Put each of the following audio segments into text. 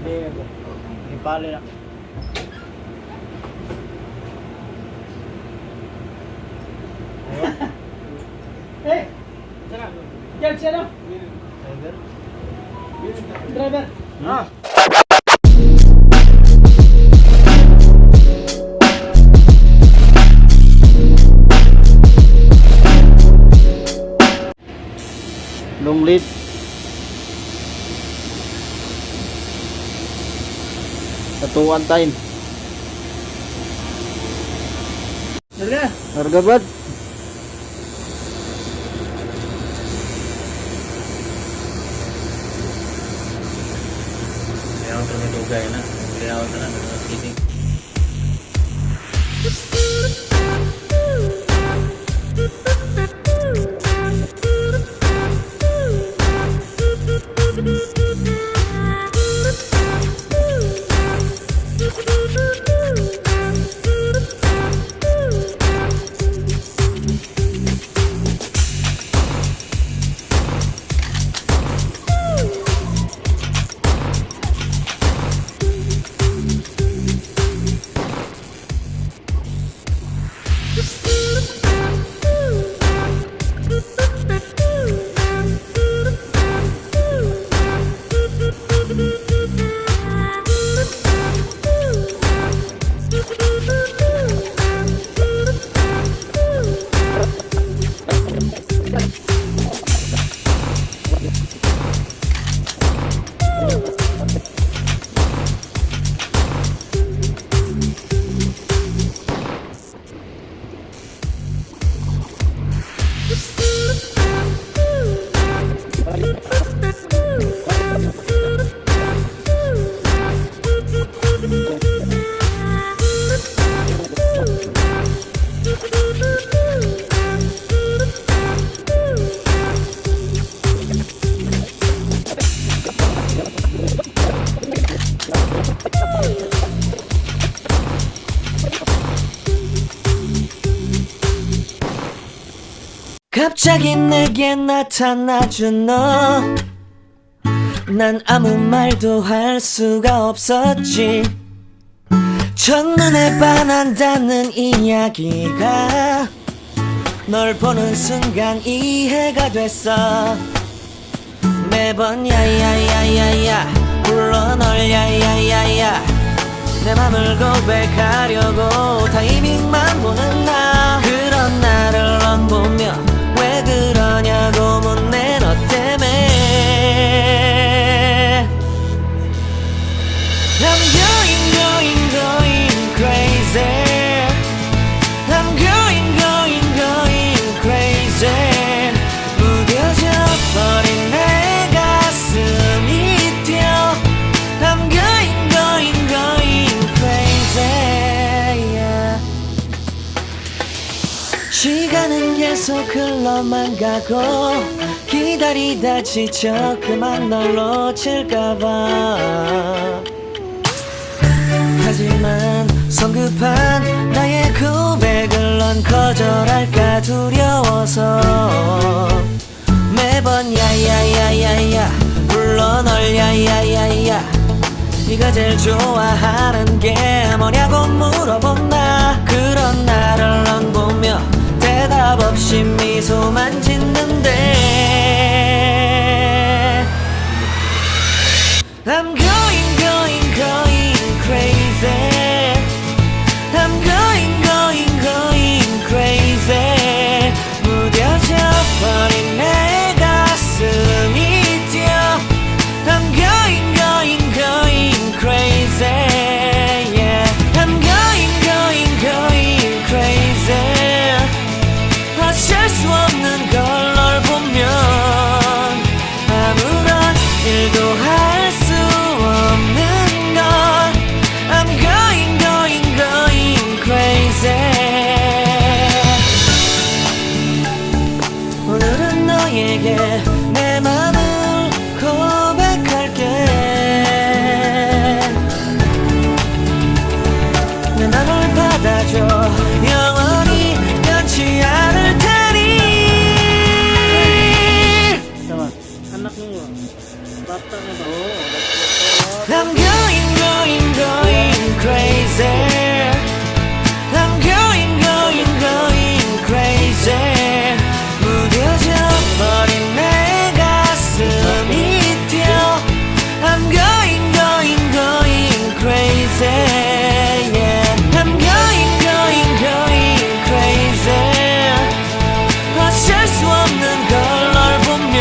Ipali na. Eh, yan siya no? Driver. Ah. Long lead. Satuan time. Harga bad. Kaya ako may dugay na. Kaya ako na nag-sitting. 갑자기 내게 나타나준 너, 난 아무 말도 할 수가 없었지. 첫눈에 반한다는 이야기가 널 보는 순간 이해가 됐어. 매번 야야야야야 불러 널 야야야야, 내 맘을 고백하려고 타이밍만 보는 나. 그런 나를 넌 보며 왜 그러냐고 묻네. 너 때문에 I'm going crazy. I'm going crazy. 무뎌져 버린 내 가슴이 뛰어. I'm going crazy, yeah. 시간은 계속 흘러만 가고 기다리다 지쳐 그만 널 놓칠까봐. 하지만 성급한 나의 고백을 넌 거절할까 두려워서 매번 야야야야야 불러 널 야야야야. 네가 제일 좋아하는 게 뭐냐고 물어본 나. 그런 나를 넌 보며 대답 없이 미소만 짓는데 I'm going crazy. I'm going crazy. 무뎌져 버린 내 가슴이 뛰어. I'm going crazy, yeah. I'm going crazy. 어쩔 수 없는 걸 널 보면 아무런 일도 할 수 없는 걸. I'm going crazy. 오늘은 너에게 내 맘을 고백할게. 내 맘을 받아줘. 영원히 변치 않을 테니. Sama. Anak mo. Bata na ba? I'm going crazy. I'm going, going, going crazy. 무뎌져 버린 내 가슴이 뛰어. I'm going, going, going crazy. Yeah. I'm going, going, going crazy. 어쩔 수 없는 걸 널 보면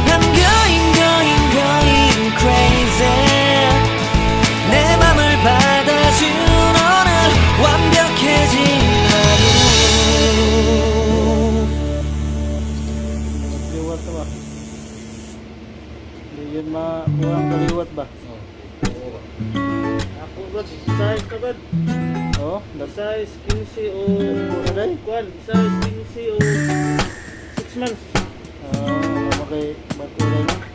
I'm going, going, going crazy. 내 맘을 받아준 오늘 완벽해진 하루. Liwat ba? Hindi yun kurang kaliwat ba? Ako ba, size ka ba? Oo, Size 15 o... Aray? Kwan, size 15 o 6 months. makay magkulay na.